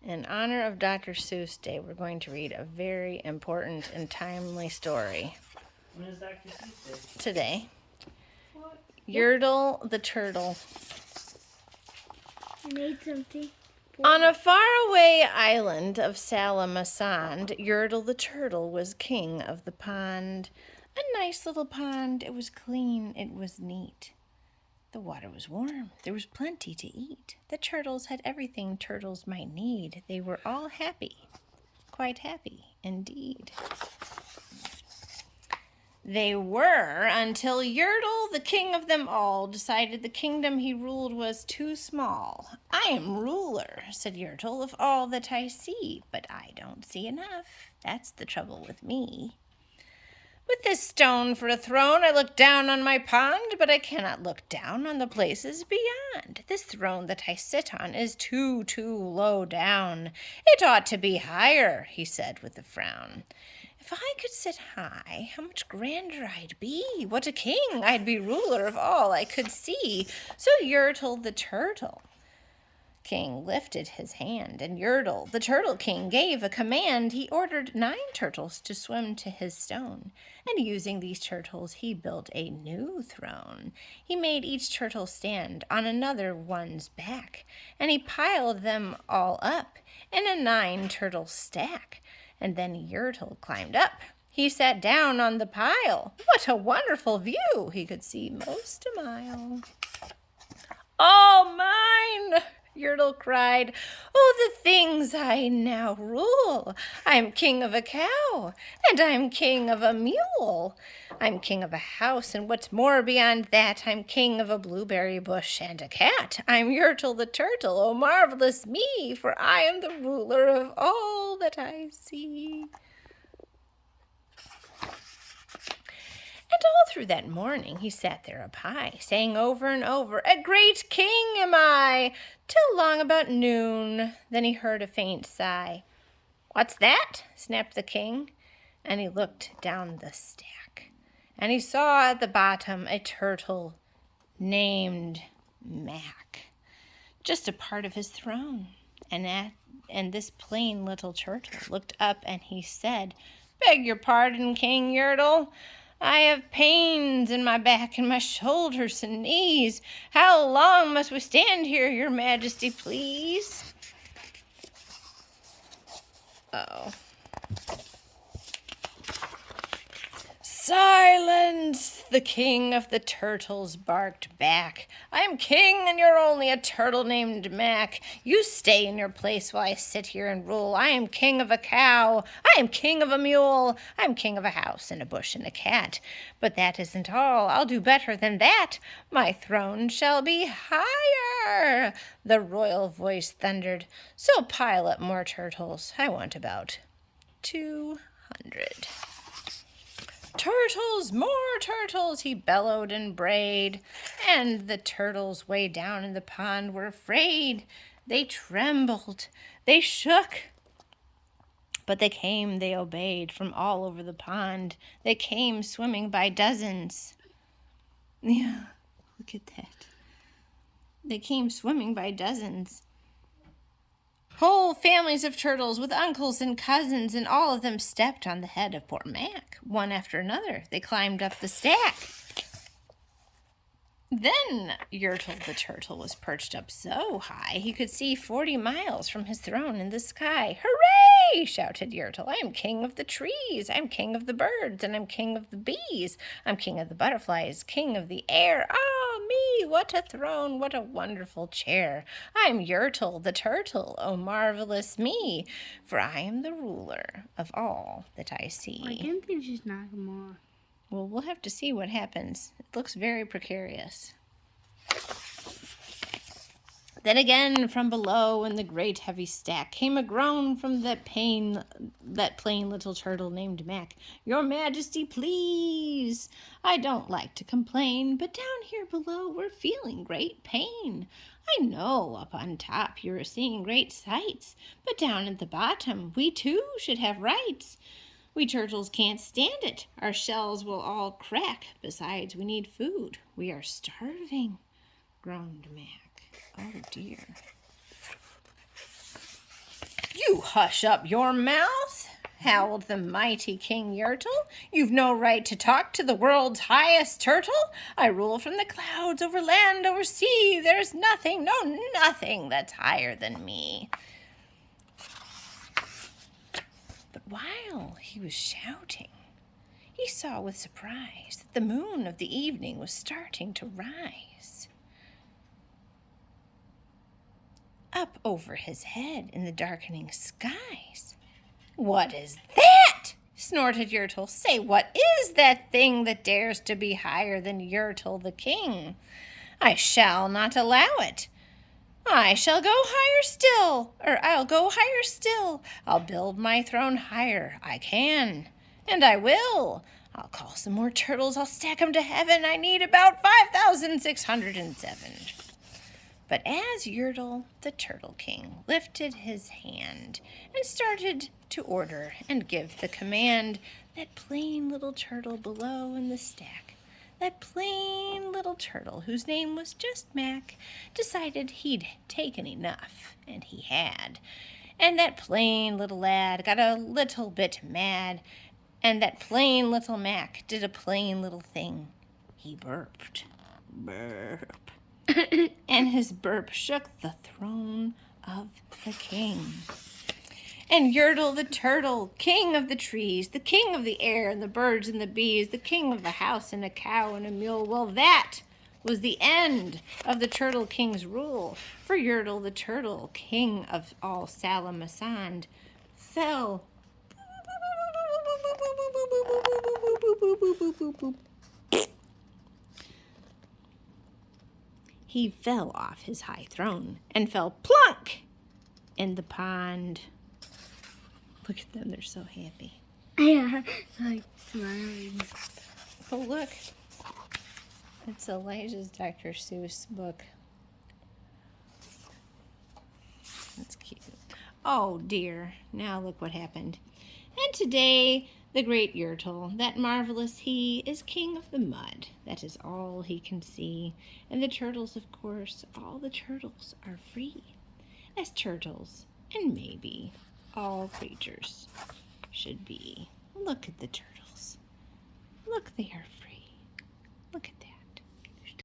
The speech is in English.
In honor of Dr. Seuss Day, we're going to read a very important and timely story. When is Dr. Seuss Day? Today. What? Yertle the Turtle. I made something. On a faraway island of Salamasand, Yertle the Turtle was king of the pond. A nice little pond. It was clean. It was neat. The water was warm. There was plenty to eat. The turtles had everything turtles might need. They were all happy. Quite happy, indeed. They were until Yertle, the king of them all, decided the kingdom he ruled was too small. I am ruler, said Yertle, of all that I see, but I don't see enough. That's the trouble with me. With this stone for a throne, I look down on my pond, but I cannot look down on the places beyond. This throne that I sit on is too low down. It ought to be higher, he said with a frown. If I could sit high, how much grander I'd be. What a king! I'd be ruler of all I could see. So Yertle the Turtle King lifted his hand, and Yertle, the Turtle King, gave a command. He ordered 9 turtles to swim to his stone, and using these turtles, he built a new throne. He made each turtle stand on another one's back, and he piled them all up in a 9-turtle stack, and then Yertle climbed up. He sat down on the pile. What a wonderful view! He could see most a mile. All mine! Yertle cried. Oh, the things I now rule. I'm king of a cow, and I'm king of a mule. I'm king of a house, and what's more beyond that, I'm king of a blueberry bush and a cat. I'm Yertle the Turtle, oh, marvelous me, for I am the ruler of all that I see. And all through that morning he sat there up high, saying over and over, a great king am I, till long about noon. Then he heard a faint sigh. What's that? Snapped the king, and he looked down the stack, and he saw at the bottom a turtle named Mac, just a part of his throne. And this plain little turtle looked up, and he said, beg your pardon, King Yertle. I have pains in my back and my shoulders and knees. How long must we stand here, your majesty, please? Uh-oh. Silence! The king of the turtles barked back. I am king, and you're only a turtle named Mac. You stay in your place while I sit here and rule. I am king of a cow. I am king of a mule. I'm king of a house and a bush and a cat. But that isn't all. I'll do better than that. My throne shall be higher, the royal voice thundered. So pile up more turtles. I want about 200. Turtles, more turtles, he bellowed and brayed, and the turtles way down in the pond were afraid. They trembled, they shook, but they came, they obeyed from all over the pond. They came swimming by dozens. Yeah, look at that. They came swimming by dozens. Whole families of turtles with uncles and cousins, and all of them stepped on the head of poor Mac. One after another, they climbed up the stack. Then Yertle the Turtle was perched up so high he could see 40 miles from his throne in the sky. Hooray! Shouted Yertle. I am king of the trees. I'm king of the birds, and I'm king of the bees. I'm king of the butterflies, king of the air. Ah, me, what a throne, what a wonderful chair. I'm Yertle the Turtle, oh, marvelous me, for I am the ruler of all that I see. Why can't they just knock him off? Well, we'll have to see what happens. It looks very precarious. Then again, from below in the great heavy stack, came a groan from that plain little turtle named Mac. Your Majesty, please. I don't like to complain, but down here below we're feeling great pain. I know up on top you're seeing great sights, but down at the bottom we too should have rights. We turtles can't stand it. Our shells will all crack. Besides, we need food. We are starving, groaned Mac. Oh, dear. You hush up your mouth, howled the mighty King Yertle. You've no right to talk to the world's highest turtle. I rule from the clouds, over land, over sea. There's nothing, no nothing that's higher than me. But while he was shouting, he saw with surprise that the moon of the evening was starting to rise. Up over his head in the darkening skies. What is that? Snorted Yertle. Say, what is that thing that dares to be higher than Yertle the king? I shall not allow it. I shall go higher still, or I'll go higher still. I'll build my throne higher. I can, and I will. I'll call some more turtles. I'll stack 'em to heaven. I need about 5,607. But as Yertle, the Turtle King, lifted his hand and started to order and give the command, that plain little turtle below in the stack, that plain little turtle whose name was just Mac, decided he'd taken enough, and he had. And that plain little lad got a little bit mad, and that plain little Mac did a plain little thing. He burped. Burp. And his burp shook the throne of the king. And Yertle the turtle, king of the trees, the king of the air and the birds and the bees, the king of the house and a cow and a mule, well, that was the end of the Turtle King's rule. For Yertle the turtle, king of all Salamasand, fell. He fell off his high throne and fell plunk in the pond. Look at them, they're so happy. Yeah, like smiling. Oh, look. It's Elijah's Dr. Seuss book. That's cute. Oh, dear. Now look what happened. And today, the great Yertle, that marvelous he, is king of the mud. That is all he can see. And the turtles, of course, all the turtles are free. As turtles, and maybe all creatures should be. Look at the turtles. Look, they are free. Look at